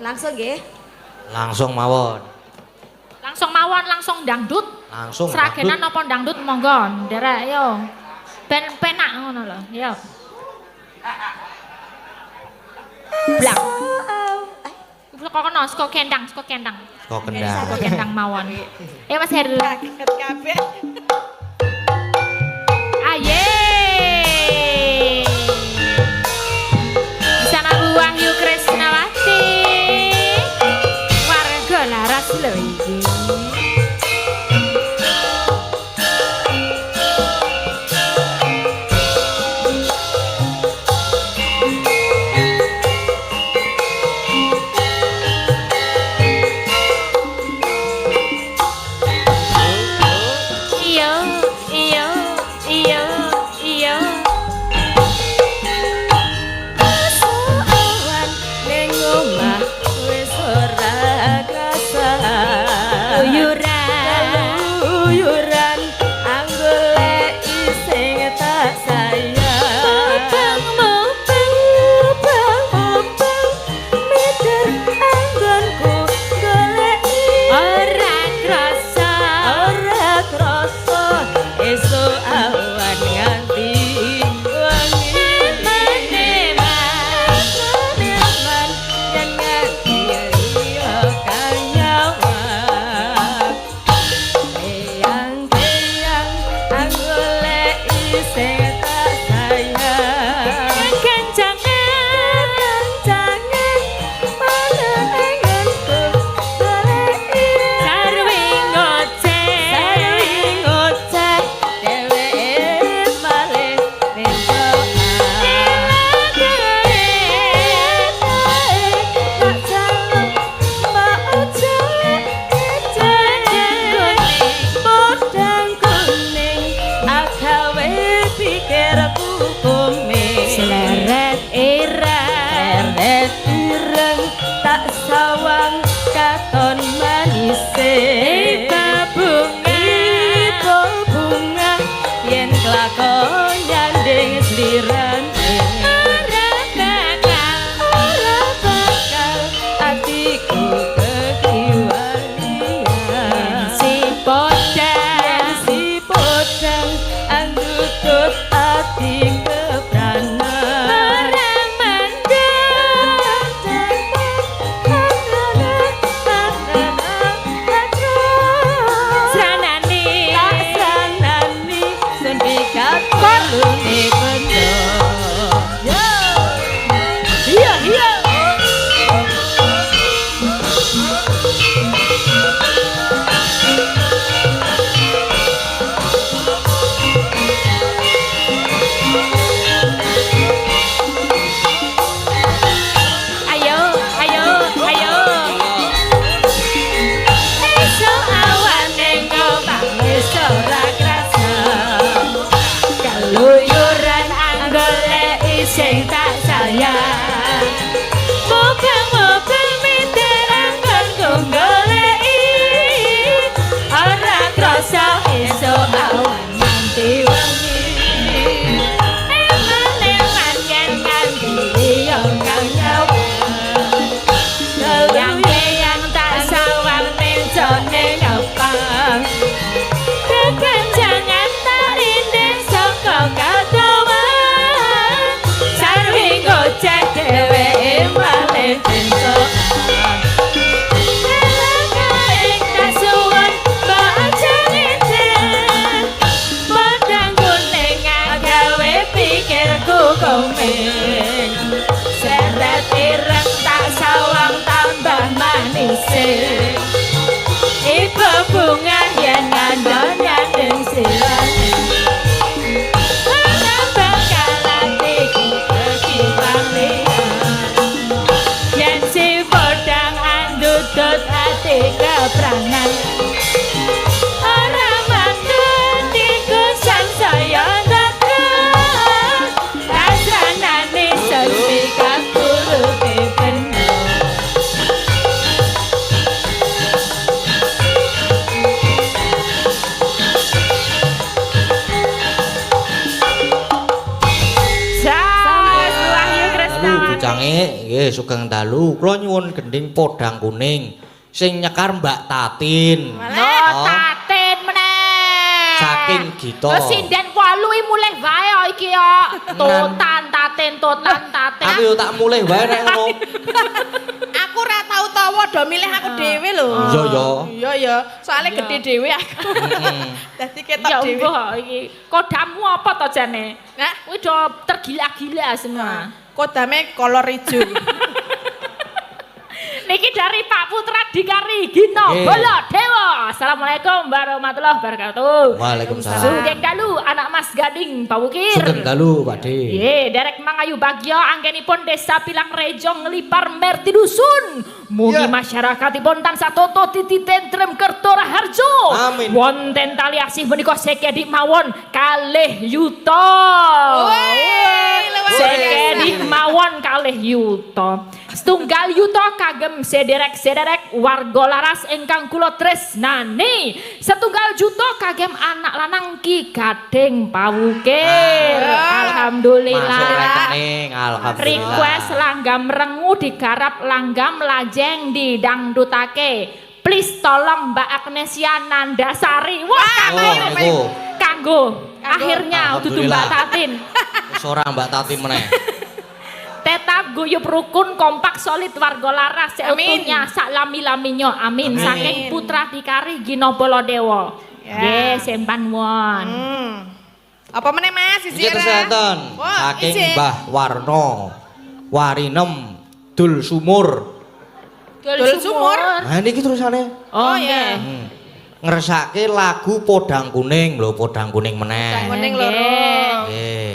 Langsung nggih. Langsung mawon. Langsung mawon, langsung dangdut. Langsung Seragenan apa dangdut monggo, nderek yo. Ben penak ngono lho, yo. Blak. Kok kono saka kendang, saka kendang. Kok kendang. Saka kendang mawon. Mas Heru. Kaget kabeh. Aye. Bersama Bu Wahyu Krisnawati. Warga Laras lho iki. nggih sugeng dalu. Kula nyuwun gending podang kuning sing nyekar Mbak Tatin. Oh, Tatin meneh. Saking Gito. Wes sinden 8 mulih wae iki yo. Totan Tatin. Aku yo tak mulih wae nek ngono. Aku ora tau tawa do milih aku dhewe lho. Iya ya. Iya ya, soalnya gede dhewe aku. Dadi ketok Ya dhewe. mbah iki. Kodamu apa to jane? Nah, Kuwi do tergila-gila semua. kodame kolor ijo. Niki dari Pak Putra Dikari Gino Baladewa. Assalamualaikum warahmatullahi wabarakatuh. Waalaikumsalam. Sugeng dalu anak Mas Gading Pak Wukir. Sugeng dalu Pak De. Ye, derek mangayu bagya anggenipun Desa Pilang Rejo nglipar merti dusun. Mugi masyarakatipun tansah toto titi tentrem kerto raharjo. Amin. Wonten tali asih menika sekedik mawon kalih yuta. luar Sekedik mawon kalih yuta. Setunggal yuta kagem sederek-sederek warga laras ingkang kula tresnani. Setunggal juta kagem anak lanang Ki Gading Pawukir. Alhamdulillah. Masuk rekening, alhamdulillah. Request langgam rengu digarap langgam lajeng didangdutake. Please tolong Mbak Agnesia Nandasari. Wah, niku. kanggo. Akhirnya dudu Mbak Alhamdulillah. Tatin. Seorang Mbak Tatin meneh. Tetap guyup rukun kompak solid warga laras seutuhnya sak lami-laminyo. Amin. Amin. Saking Putra Dikari Gino Baladewa. Ya. Nggih, sempan won. Apa meneh Mas Iki kesehatan Wah, saking isi. Mbah Warno Warinem Dul Sumur. Dul Sumur. Nah niki terusane. Oh, ya. nggih. Ngersake lagu Podang Kuning lho, Podang Kuning meneh. Kuning Nggih. loro. Nggih.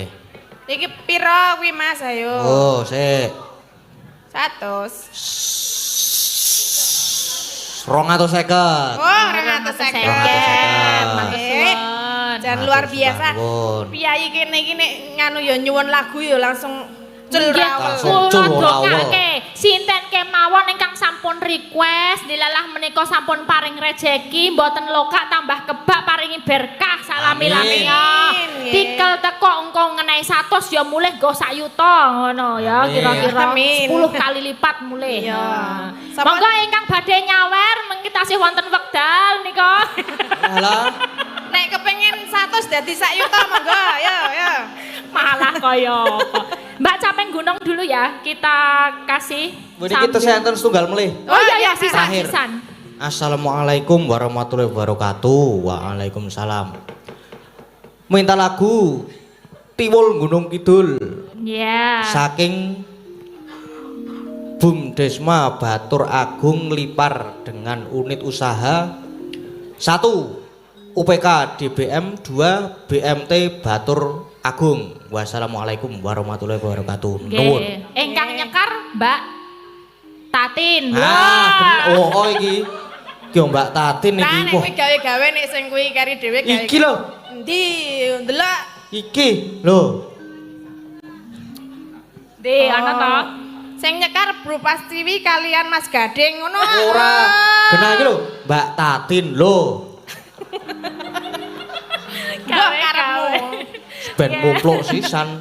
Iki pira kuwi Mas ayo? Oh, sik. 100. 250. Oh, 250. Jangan luar biasa. Piyayi kene iki nek nganu ya nyuwun lagu ya langsung cul rawel. Langsung cul rawel. Sinten kemawon ingkang sampun request dilalah menika sampun paring rejeki mboten lokak tambah kebak paringi berkah salami-lami. Amin. Tikel teko engko ngenai 100 ya mulih go sak yuta ngono ya Amin. kira-kira Amin. 10 kali lipat mulih. Iya. Nah. Sama- Monggo ingkang badhe nyawer mengki tasih wonten wekdal nika. Alah. Nek kepengin 100 dadi sak yuta monggo ya ya. Malah kaya apa. Mbak Capeng Gunung dulu ya kita kasih. Mriki kita kesehatan setunggal melih. Oh iya ya Terakhir. sisan-sisan. Assalamualaikum warahmatullahi wabarakatuh. Waalaikumsalam. Minta lagu Tiwul Gunung Kidul Ya. saking Bum Desma Batur Agung Lipar dengan unit usaha 1 UPK DBM 2 BMT Batur Agung. Wassalamualaikum warahmatullahi wabarakatuh. Nuwun. Nggih. Ingkang nyekar Mbak Tatin. Ah, oh iki. Ki Mbak Tatin Nah iki. nek Wah, kuwi gawe-gawe nek sing kuwi kari dhewe gawe. iki lho. Endi ndelok Iki lho. Di ana to. sing nyekar Bro Pastiwi kalian Mas Gading ngono. Ora. Genah iki lho, Mbak Tatin lho. Gawe-gawe. Ben mupluk sisan.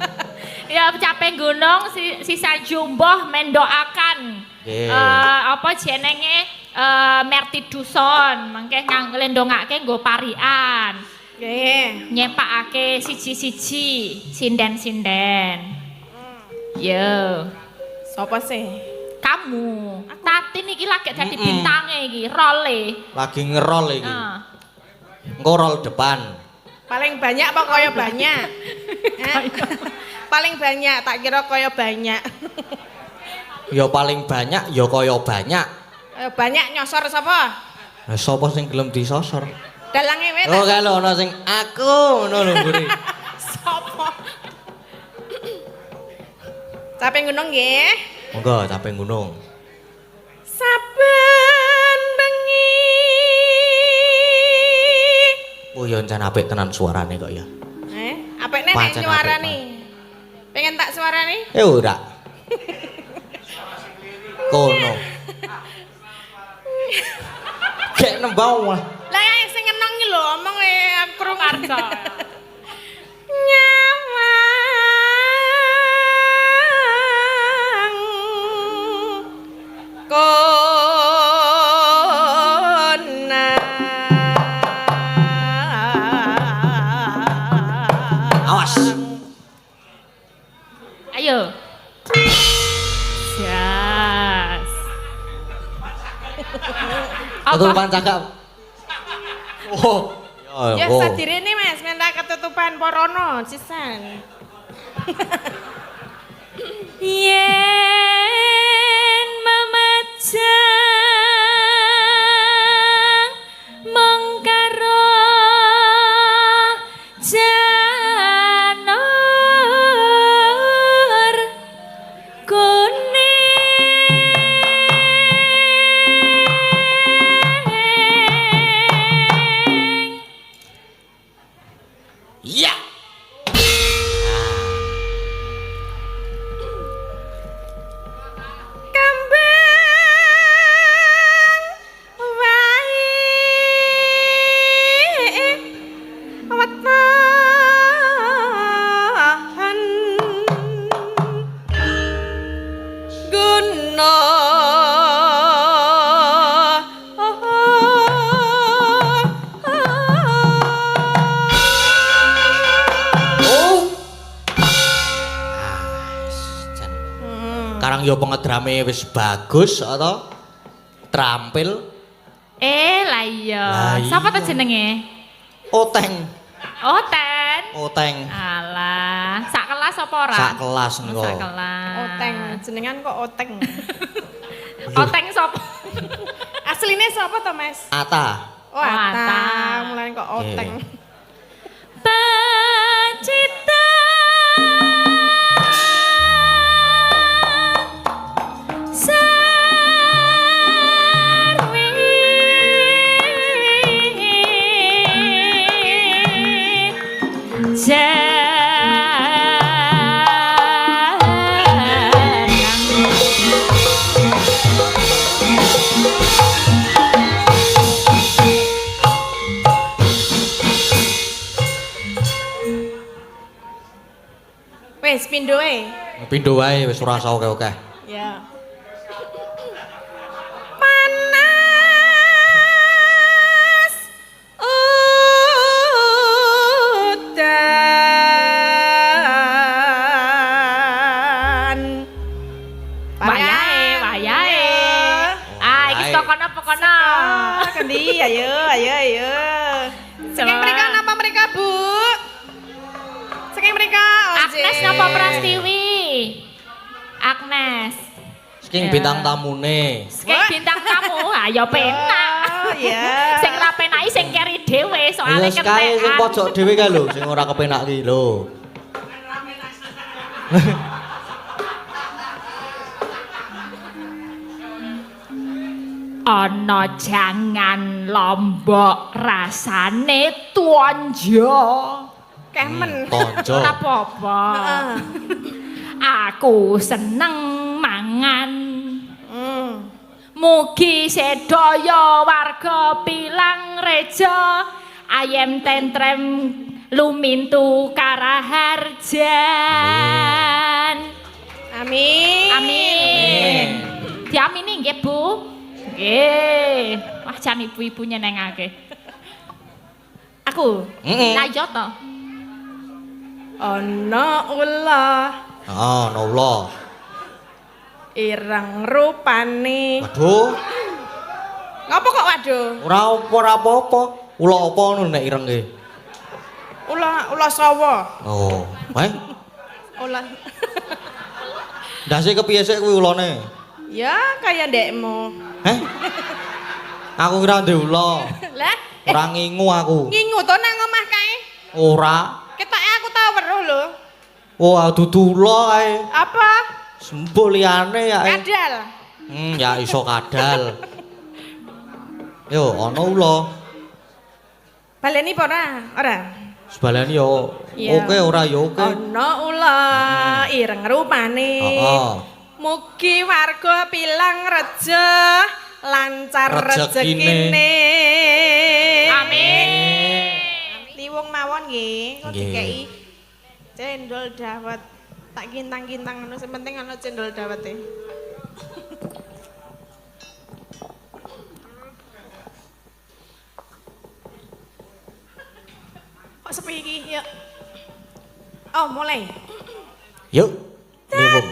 Ya Capeng Gunung sisa jumboh mendoakan. Nggih. Apa jenenge Merti Duson mangke nglendongake nggo parian. Nggih. Nyepakake siji-siji sinden-sinden. Yo. Sopo sih? Kamu. Tatin iki lagi dadi bintange iki, role. Lagi ngerol iki. Heeh. Engko rol depan. Paling banyak apa kaya banyak? Hah? Paling banyak, tak kira kaya banyak. Ya paling banyak ya kaya banyak. Banyak nyosor sapa? Lah sapa sing gelem disosor? Dalange wet. Oh kalau ana sing aku ngono lho mburi. Sapa? Capek gunung nggih. Monggo Capeng Gunung. Saben bengi. Oh ya jan apik tenan suarane kok ya. Apik nek Pancen nyuarani. Pengen tak suarani? Ora. Kono. Kayak nembang lah. Lah yang sing ngenong iki lho omong krungu Karso. nyawang Awas. Ayo. Jas. Ketutupan cakap. Oh. Ya oh. sadirene Mas, minta ketutupan porono sisan. Yen memajang mengkaro janur kuning. Iya. Kembang wae wetahan guna Oh. Jan. Karang yo pengedrame wis bagus atau terampil. Lah iya. Lah iya. Sapa ta jenenge? Oteng. Oh, Ten. Oteng. Alah, sak kelas apa ora? Sak kelas niku. Sak kelas. Oteng, jenengan kok Oteng. Oteng sapa? Asline sapa to, Mas? Ata. Oh, Oh, Ata, Ata. mulane kok Oteng. Pacita sarwi Wis pindho e. Pindho wae wis ora usah oke-oke. Ya. Panas udan. wayahe, wayahe. Ah, iki Wayahe. saka kono apa kono? Kendi, ayo, ayo, ayo. Saking Coba. mereka napa mereka, Bu? Saking mereka, Agnes napa Prastiwi? Agnes. Saking Ya. bintang tamune. Kayak bintang tamu, ayo penak. Oh, iya. Sing ra penaki sing keri dhewe soalnya Iya sekali sing kentekan. pojok dhewe kae lho, sing ora kepenak ki lho. Ana jangan lombok rasane tuanja. Kemen. Tonjo. Ora apa-apa. Heeh. Aku seneng mangan. Hmm. Mugi sedaya warga Pilang Reja ayem tentrem lumintu karaharjan. Amin. Amin. Diamini nggih, Bu. Nggih. Wah, jan ibu-ibu nyenengake. Aku. Heeh. Lah iya to. Ana ulah Oh, Allah. ireng rupane. Waduh, Ngapa kok waduh? ora apa-apa. Ula apa ngono nek ireng ki? Ulah sawa. Oh, wae. Ulah. Ndase kepiye sik kuwi ulane? Ya kaya ndekmu. Heh. Aku kira ndek ula. Lah, Ora ngingu aku. ngingu to nang omah kae. Ora. Ketoke aku tau weruh lho. Oh, dudu ula kae. Apa? Sembo liyane ya. Kadal. Ya iso kadal. Yo, ana ula. Baleni apa ora? Ora. Sebalani yo Iya. oke ora yo oke. Ana ulah ireng rupane. Heeh. Mugi warga Pilang Reja lancar Rezekine. rezekine. Amin. Liwung mawon nggih, kok Nggih. dikeki cendol dawet. Tak kintang-kintang ngono, sing penting ana cendol dawete. Kok sepi iki? Yuk. Oh, mulai. Yuk. Liwung.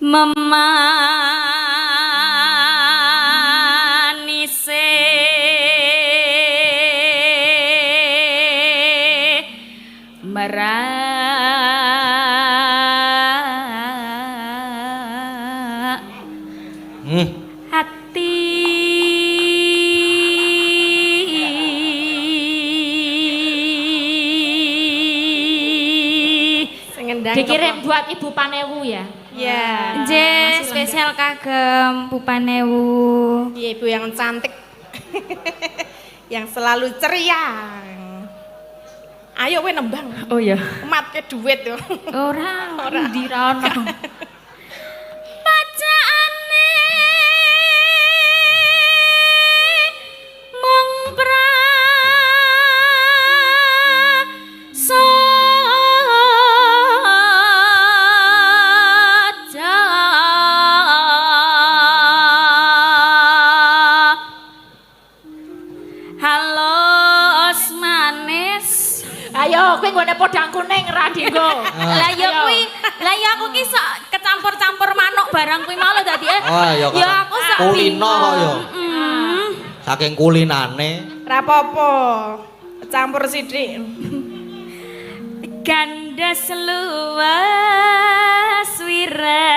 Memanise merak hati dikirim buat Ibu Panewu ya. Ya. Nggih, spesial kagem Bu Panewu. Iya, Ibu yang cantik. Yang selalu ceria. Ayo we nembang. Oh ya. Matke duit yo. Ora, ndi ra ono. Pacaane mung prasaja Dinggo. Lah ya kuwi, lah ya aku ki sok kecampur-campur manuk barang kuwi mau lho dadi Oh ya ya aku sok kulino kok ya. Saking kulinane. Ra apa-apa. Campur sithik. gandas luas wira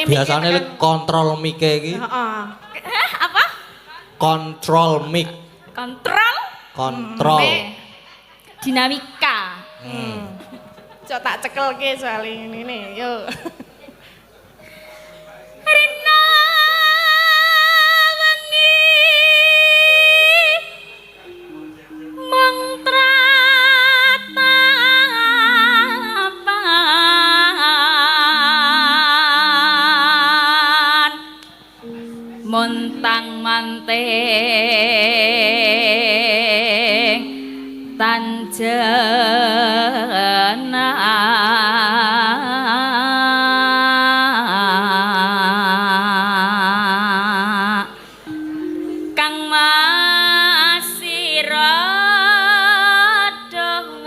Biasane kontrol mic iki. Heeh. apa? Kontrol mic. Kontrol dinamika. Cok tak cekelke soal ini yuk. Rina wengi mung tratapan montang manting tanjena kang masira dewang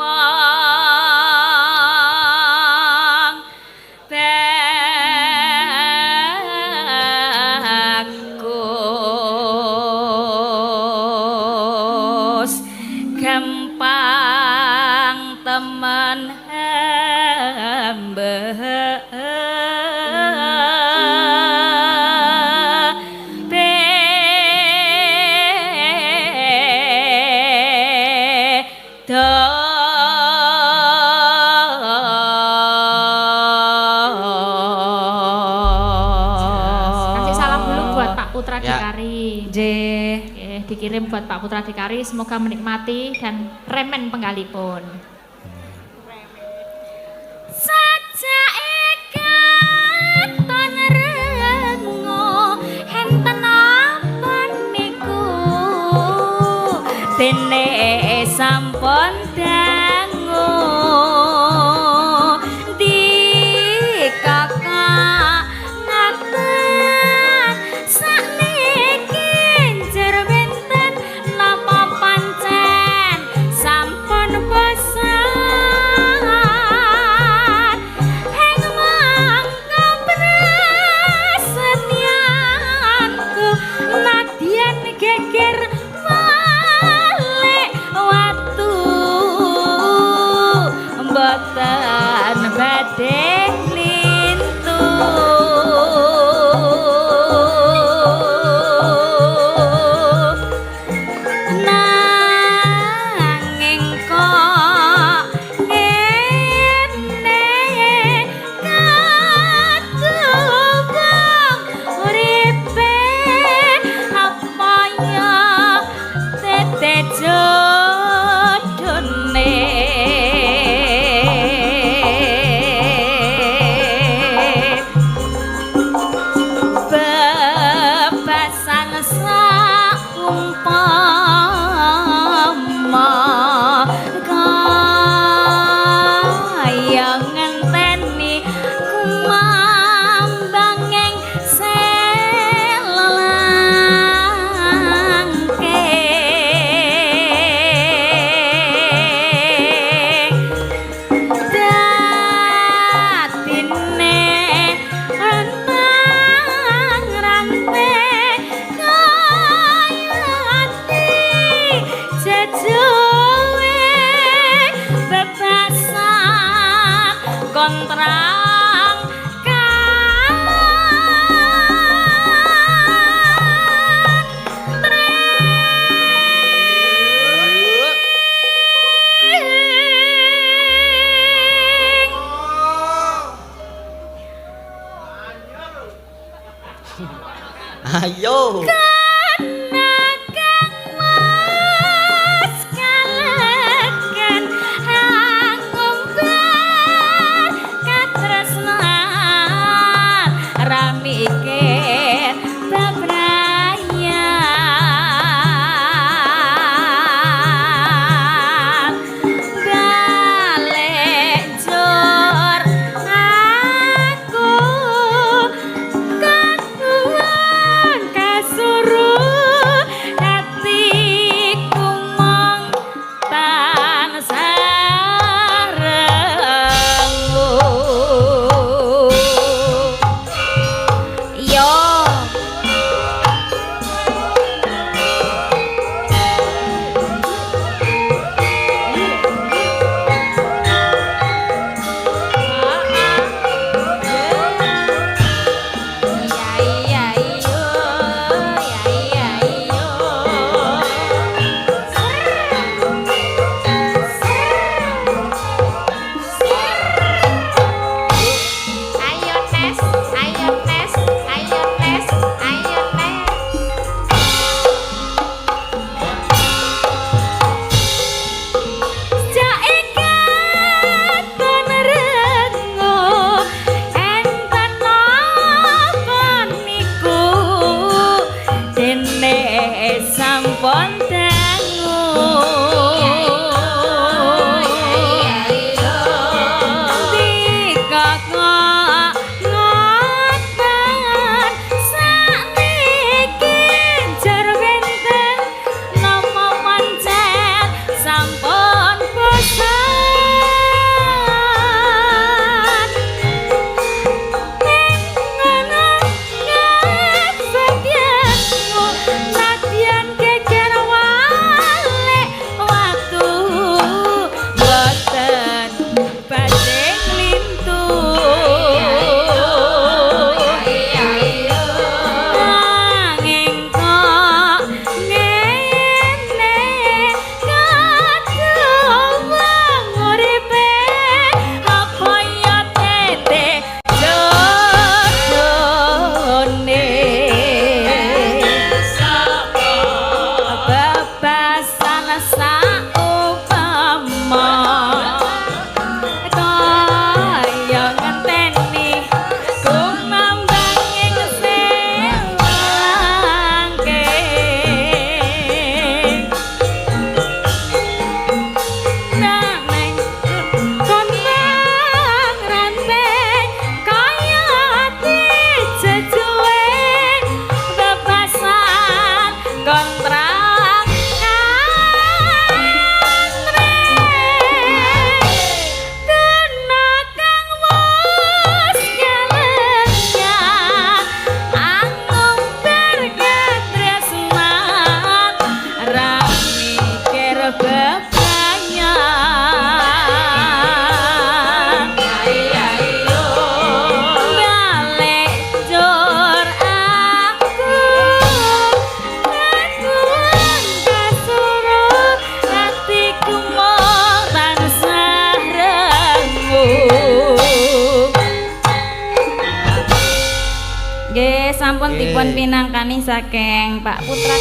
bagus gampang teman hamba Kasih salam dulu buat Pak Putra Ya. Dikari. Oke, dikirim buat Pak Putra Dikari, semoga menikmati dan remen penggalipun. Sajake katon rengo enten apa niku dene sampun dangu di kakak ngaten sakniki njer benten napa pancen sampun bosan heng mangka prasetyanku nadyan geger balik watu mboten badhe lintu nanging kok ngene kadubang uripe apa ya tete jodone bebasan saumpama kaya ngenteni kumambanging selangke datine rentang rante kaya ati jejowe bebasan kontrang Ayo. Nakang mas kaleken angumbar katresnan ramikir bebrayan balik Nggih, sampun dipun pinangkani saking Pak Putra.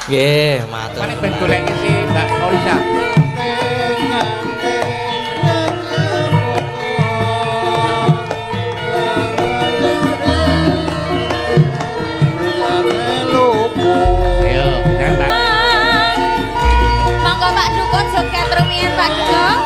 Nggih, matur. Paling ben golek si Mbak Olisa. Ayo, Mbak. Monggo Pak Dukun joget rumiyin Pak Dukun.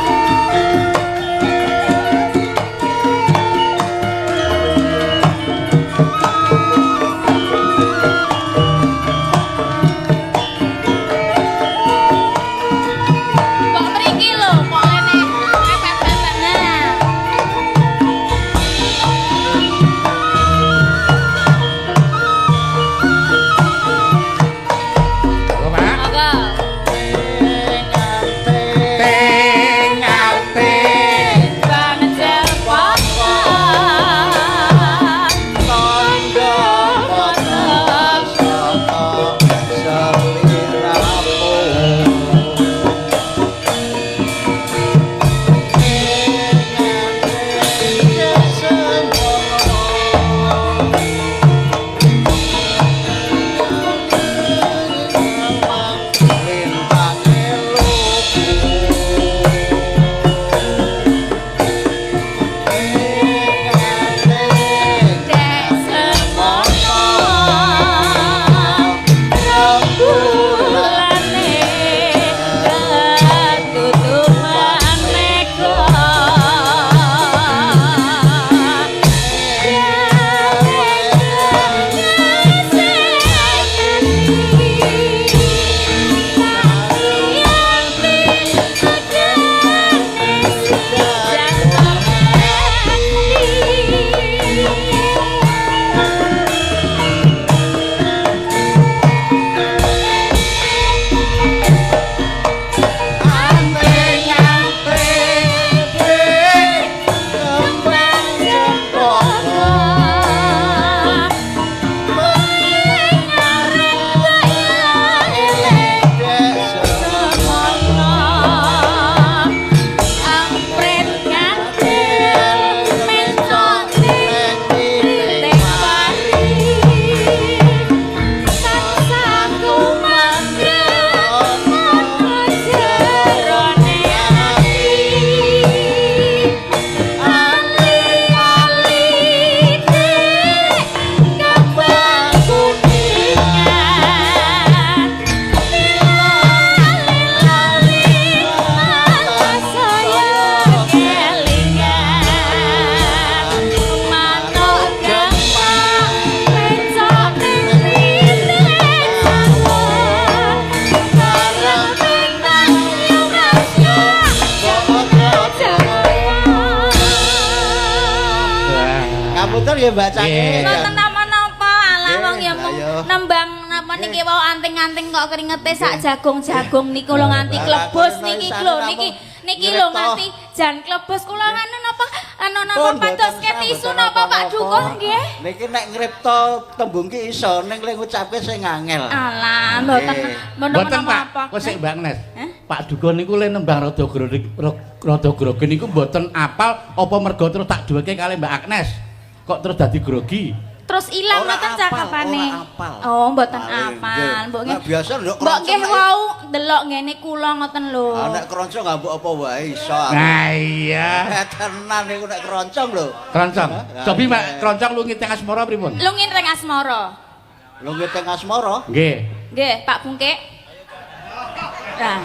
Ngapunten nggih Mbak Cake. Mboten napa-napa, alah wong ya mung ayo. nembang napa niki wau anting-anting kok keringete sak jagung-jagung niku lho nganti klebus niki lho niki lho nganti jan klebus kula anu napa padoske tisu napa Pak Dukun nggih. Niki nek ngripta tembung ki iso ning le ngucapke sing angel. Alah mboten Mboten Pak, napa. kok sik Mbak Agnes. Pak Dukun niku le nembang rada grogi niku mboten apal apa mergo terus tak duweke kali Mbak Agnes. Kok terus dadi grogi? Terus ilang Ora ngoten apal, cakapane. ora apal. Oh, mboten Paling, apal. nggih. Mbok Nek nggih. biasa nduk Mbok nggih keroncong wau delok ngene kula ngoten lho. nek keroncong gak mbok apa wae iso. Nah iya. Tenan niku nek keroncong lho. Keroncong. Nah, Cobi Mbak, iya. keroncong lungi teng asmara pripun? Lungin ring asmara. Lho nggih teng asmara. Nggih. Nggih, Pak Bungkek. Nah,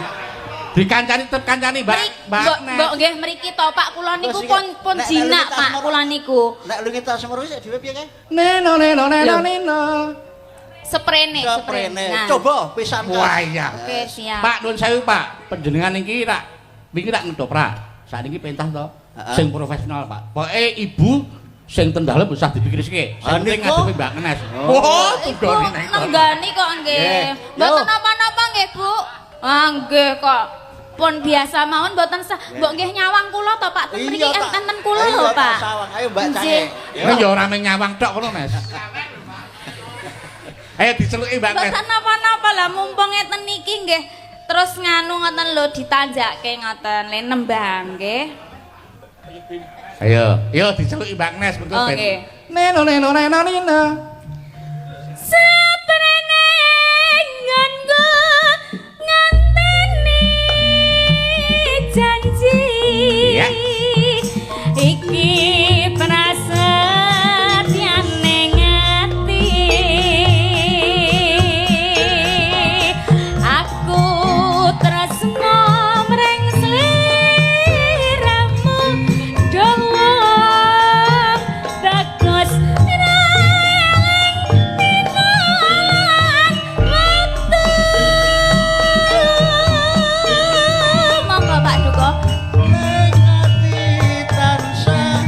Dikancani tetep kancani Mbak Agnes. Mbok nggih mriki to Pak kula niku Terus pun nek jinak lungit Pak asmara. kula niku. Nek lungi tas asmara wis dhewe piye kae? Neno. Sprene, Sprene. Nah. Coba pisan. Wah iya. Oke, siap. Pak nuwun sewu Pak, panjenengan iki rak wingi rak ngedoprak. Saat ini pentas to. Sing profesional Pak. Pokoke ibu sing tendhalem usah dipikirke. Sing penting niku? ngadepi Mbak Agnes. Oh, Ibu nenggani kok nggih. Mboten napa-napa nggih, Bu. Ah nggih kok. Pun biasa mawon mboten sah. Mbok nggih nyawang kula to Pak. Ten mriki enten kula lho, Pak. Ayo Mbak Nggih. Cake. Nek ya ora mung nyawang tok ngono, Mas. Ayo diceluki Mbak Agnes. Mboten napa-napa lah mumpung ngeten niki nggih. Terus nganu ngoten lho ditanjake ngoten le nembang nggih. Ayo diceluki Mbak Agnes mengko ben. Oke. Neno. Saprene nganggo nganteni janji Ya. iki prasetyane ngati aku tresno mring sliramu dawa bagus Ning ati tansah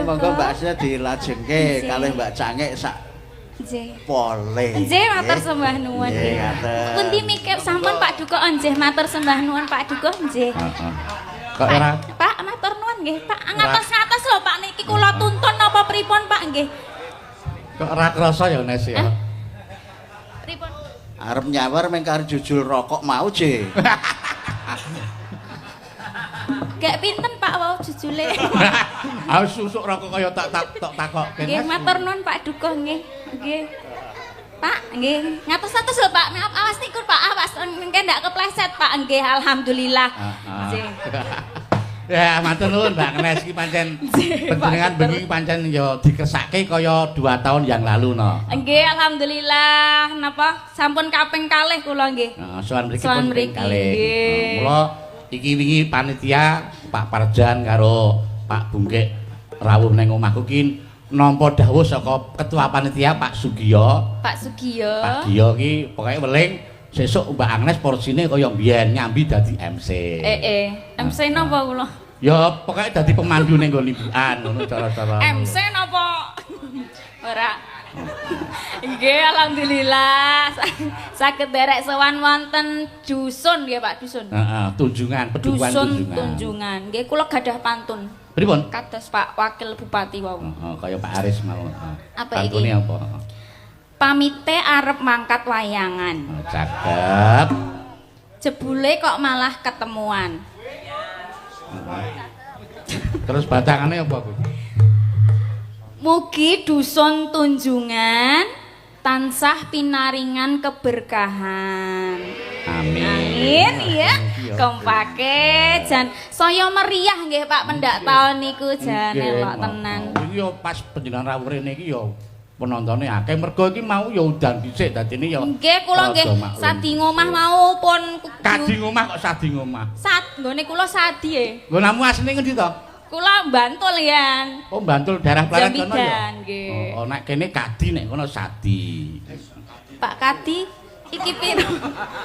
monggo Mbak Asih dilajengke kalih Mbak Cangik sak Nggih. pole. Nggih, matur sembah nuwun. Nggih, ngaten. Pundi mikir sampun Pak Duko nggih matur sembah nuwun Pak Duko nggih. Kok ora Pak matur nuwun nggih. Pak ngatos-ngatos lho Pak niki kula tuntun napa pripun Pak nggih. kok ora krasa ya Nes ya. Pripun? Arep nyawar meng karo jujul rokok mau, Je. Gak pinten Pak wau jujule. Aku susuk rokok kaya tak takokke. Nggih matur nuwun Pak Duko nggih. Nggih. Pak nggih ngatos-atos lho Pak. Maaf awas niku Pak. Awas engke ndak kepleset Pak nggih alhamdulillah. Nggih. Ya matur nuwun Mbak Nes iki pancen panjenengan bengi pancen ya dikesake kaya 2 tahun yang lalu no. Nggih alhamdulillah napa sampun kaping kalih kula nggih. Heeh, sowan mriki Sowan pun mriki, kalih. nggih. Mula iki wingi panitia Pak Parjan karo Pak Bungkek rawuh ning omahku ki nampa dawuh saka ketua panitia Pak Sugiyo. Pak Sugiyo. Pak Giyo ki pokoke weling sesuk Mbak Agnes porsine kaya mbiyen nyambi dadi MC. MC napa kula? Ya pokoke dadi pemandu ning nggon ibukan ngono cara-cara. MC napa? Ora. Nggih alhamdulillah saged derek sowan wonten dusun nggih Pak dusun. Heeh, tunjungan, pedukuhan Dusun tunjungan. tunjungan. Nggih kula gadah pantun. Pripun? Kados Pak Wakil Bupati wau. Heeh, kaya Pak Aris mau. Apa iki? Pantune apa? Pamite arep mangkat wayangan. Oh, cakep. Jebule kok malah ketemuan. Terus batangannya apa, Bu? Mugi dusun tunjungan tansah pinaringan keberkahan. Amin. Amin ya. Kompake jan saya meriah nggih Pak pendak taun niku jan elok tenan. Iki yo pas panjenengan rawuh rene iki yo penontone akeh mergo iki mau yo udan dhisik dadine yo. Nggih kula nggih sadi ngomah mau pun Kadi ngomah kok sadi ngomah. Sat nggone kula sadi e. Nggonamu asline ngendi to? Kula Bantul yan. Oh, Bantul daerah Pleret kono ya. Jambidan nggih. Oh, nek kene Kadi nek kono Sadi. Pak Kadi iki piro?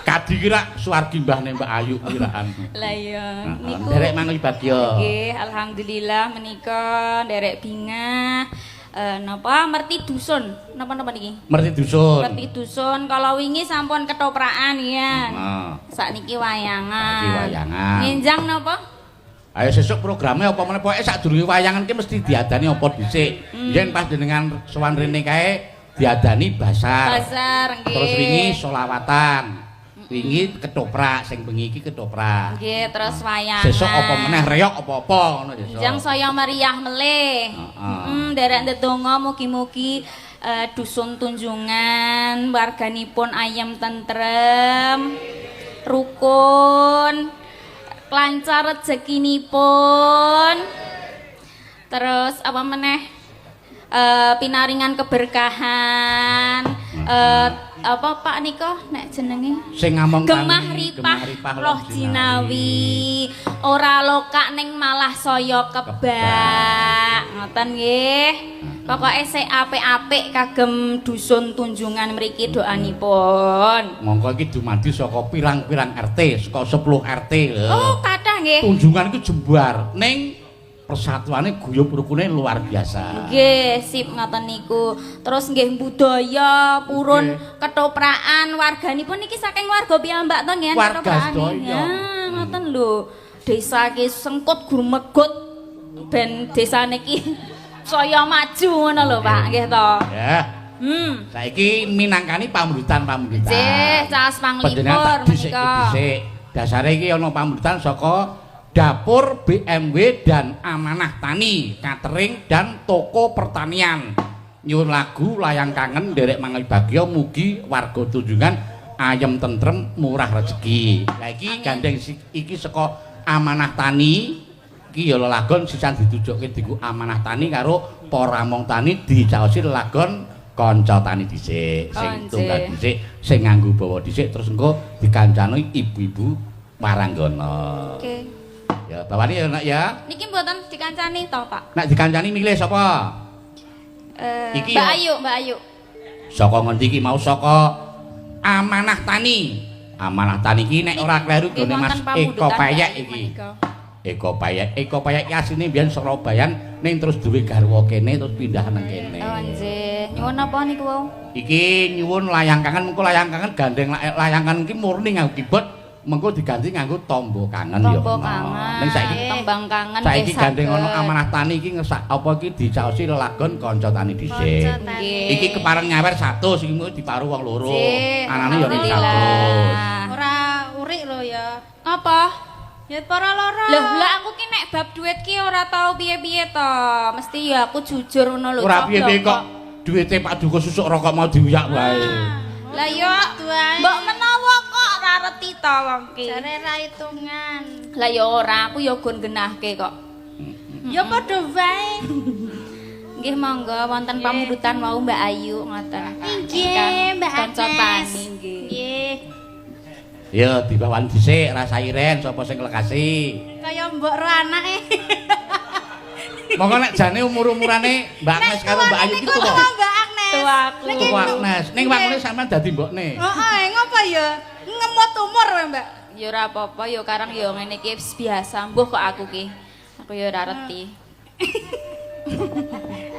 Kadi kira suwargi mbahne Mbak Ayu kiraan. Lah iya niku. Derek mangi bagya. Nggih, alhamdulillah menika nderek bingah napa merti dusun. Napa-napa niki? Merti dusun. Merti dusun kalau wingi sampun ketoprakan ya. Heeh. Sakniki wayangan. Saiki wayangan. Ngenjang napa? Ayo sesuk programnya apa meneh pokoke sadurunge wayangan ki mesti diadani apa dhisik. Yen pas jenengan sowan rene kae diadani basar. Basar nggih. Terus wingi selawatan. Wingi ketoprak sing bengi iki ketoprak. Nggih, terus wayangan. Sesuk apa meneh reok apa-apa ngono sesuk. Njang saya meriah melih. Derek ndedonga mugi-mugi dusun tunjungan warganipun ayem tentrem, rukun, lancar rezekinipun. Terus apa meneh? Pinaringan keberkahan. Apa Pak nika nek jenenge? Sing ngamong Gemah ripah roh jinawi ora lokak ning malah saya kebak ngoten nggih pokoke sik apik-apik kagem dusun tunjungan mriki doanipun. Monggo iki dumadi saka pirang-pirang RT saka 10 RT lho. Oh kathah nggih. Tunjungan iku jembar ning persatuane guyub rukune luar biasa. Nggih, sip ngoten niku. Terus nggih budaya purun ketoprakan warganipun niki saking warga piyambak to nggih Warga sedaya. Ya, ngoten lho. Desa iki sengkut gurmegut ben desa niki saya maju ngono lho Pak, nggih to. Ya. Saiki minangkani pamulutan-pamulutan. Nggih, caos Panjenengan panglipur tak dhisik menika. dhisik. Dasare iki ana pamulutan saka Dapur BMW dan Amanah Tani, catering dan toko pertanian. Nyuwun lagu layang kangen derek mangal bagya mugi warga tunjungan ayem tentrem murah rezeki. Lah iki gandeng iki saka Amanah Tani. Iki ya lelagon sisan ditujukke diku Amanah Tani karo Poramong Tani dicaosi lelagon kanca tani dhisik. Sing tunggal dhisik, sing nganggo bawa dhisik terus engko dikancani ibu-ibu Waranggana. Oke. Ya, bawani ya nak ya. Niki mboten dikancani to, Pak? Nak dikancani milih sapa? Iki Mbak ya. Ayu, Mbak Ayu. Saka ngendi iki mau saka Amanah Tani. Amanah Tani iki nek ora kleru gone Mas Eko Payek iki. Eko Payek ki asline mbiyen Surabayan ning terus duwe garwa kene terus pindah nang kene. Oh nggih. Nyuwun apa niku wau? Iki nyuwun layang kangen mengko layang kangen gandeng layang kangen ki murni nganggo keyboard mengko diganti nganggo tombo kangen ya. Tombo kangen. Ning saiki tembang kangen saiki gandeng ana amanah tani iki ngesak apa iki dicaosi lelagon kanca tani dhisik. Nggih. Iki kepareng nyawer 100 iki mung diparu wong loro. Anane ya wis 100. Ora urik lho ya. Apa? Ya para loro. Lah aku ki nek bab duit ki ora tau piye-piye to. Mesti ya aku jujur ngono lho. Ora piye-piye kok duwite Pak Duko susuk rokok mau diuyak wae. Lah yo mbok menawa kok ora reti to wong ki. Jare ra hitungan. Lah yo ora, aku yo gon genahke kok. Ya padha wae. Nggih monggo wonten pamundutan wau Mbak Ayu ngoten. Nggih, Mbak Kanca Agnes. tani nggih. Nggih. Ya dibawan dhisik rasa iren sapa sing lekasi. Kaya mbok ro anake. Monggo nek jane umur-umurane Mbak Agnes karo Mbak Ayu gitu kok. Mbak Agnes. Tuaku. Tuku Agnes. Ning wangune sampean dadi mbokne. Heeh, ngopo ya? Ngemot umur wae, Mbak. Ya ora apa-apa ya karang ya ngene iki biasa mbuh kok aku ki. Aku ya ora reti.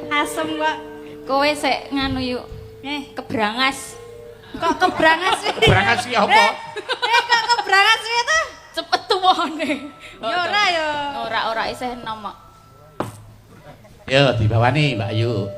Asem kok. Kowe sik nganu yuk. Kebrangas. Kok kebrangas sih? Berangkat ki apa? Kok kebrangas sih ta? Cepet tuwane. Ya ora ya. Ora isih enom kok. Ya dibawani Mbak Ayu.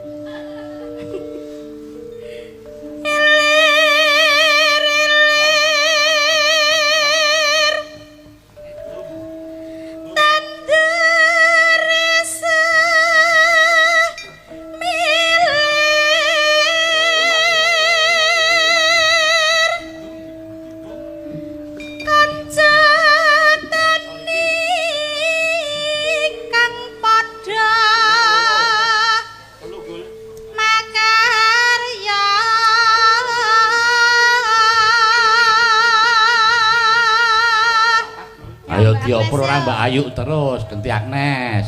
Ayo dioper ora Mbak Ayu terus ganti Agnes.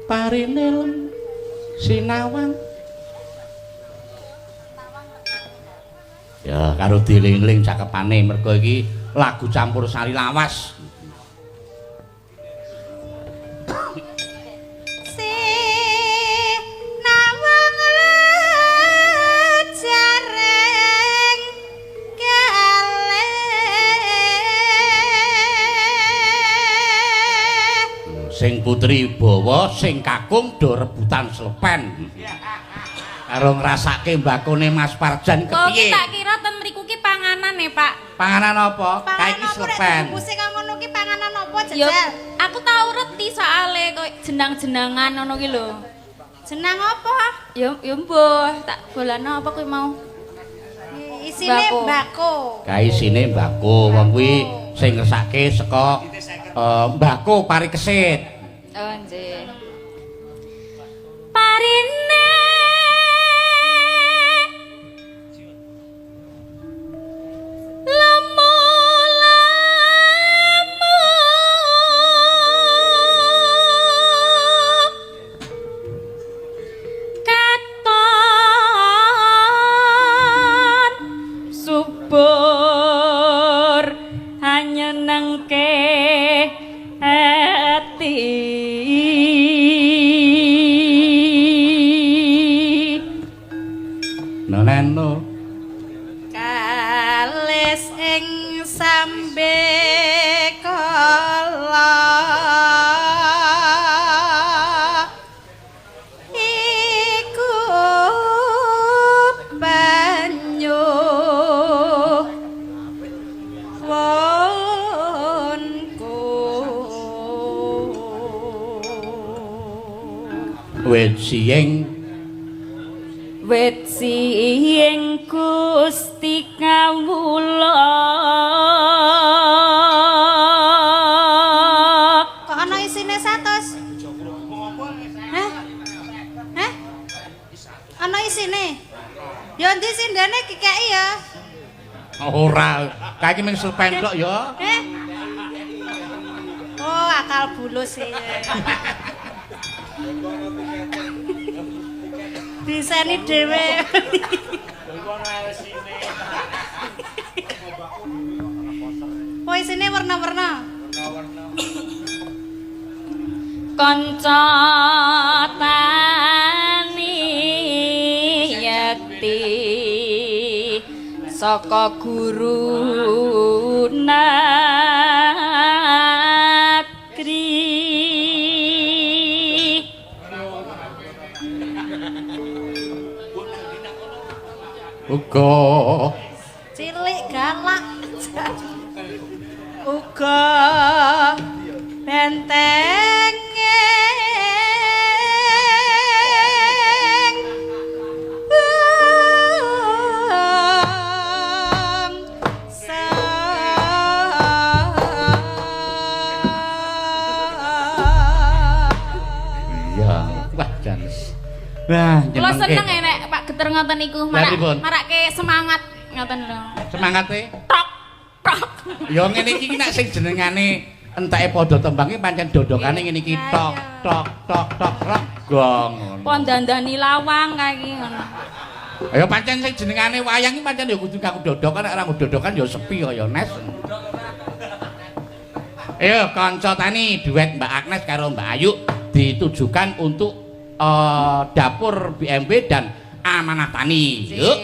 Parinil sinawang. Ya karo dilingling cakepane mergo iki lagu campur sari lawas. Sing putri bawa sing kakung do rebutan slepen karo ngrasake mbakone Mas Parjan Kok kepiye tak kira ten mriku ki panganan Pak. panganan apa kae iki slepen Buse kang ngono ki panganan apa Yo, jajal? aku tau reti soale kok jenang-jenangan ngono ki lho. Jenang apa? Yo mbuh, tak bolano apa kuwi mau? Isine Mbako. mbako. kae isine mbako wong kuwi sing ngersake saka mbako pari kesit Oh nggih. Parine subur hanya nangke hati noneno Kalis ing sambe kala iku banyu wonku wit siing wit sing Gusti kawula kok ana isine 100? Hah? Hah? Ana isine? Ya ndi sindene kikeki ya? ora kae iki mung slepen tok ya Eh? Oh, akal bulus sih. Diseni dhewe. Puisine warna-warna. Kanca tani yekti saka guru negeri uga Cilik galak. Uga benteng Wah, kula seneng nek Pak Geter ngoten niku marake semangat ngoten lho. Semangate? Tok tok. Ya ngene iki nek sing jenengane enteke padha tembange pancen dodokane ngene iki tok tok tok tok rok gong. Pon dandani lawang kae iki ngono. Ya pancen sing jenengane wayang iki pancen ya kudu kaku dodokan nek ora dodokan ya sepi kaya Nes. Ayo kanca tani duet Mbak Agnes karo Mbak Ayu ditujukan untuk dapur BMW dan Amanah Tani. Yuk.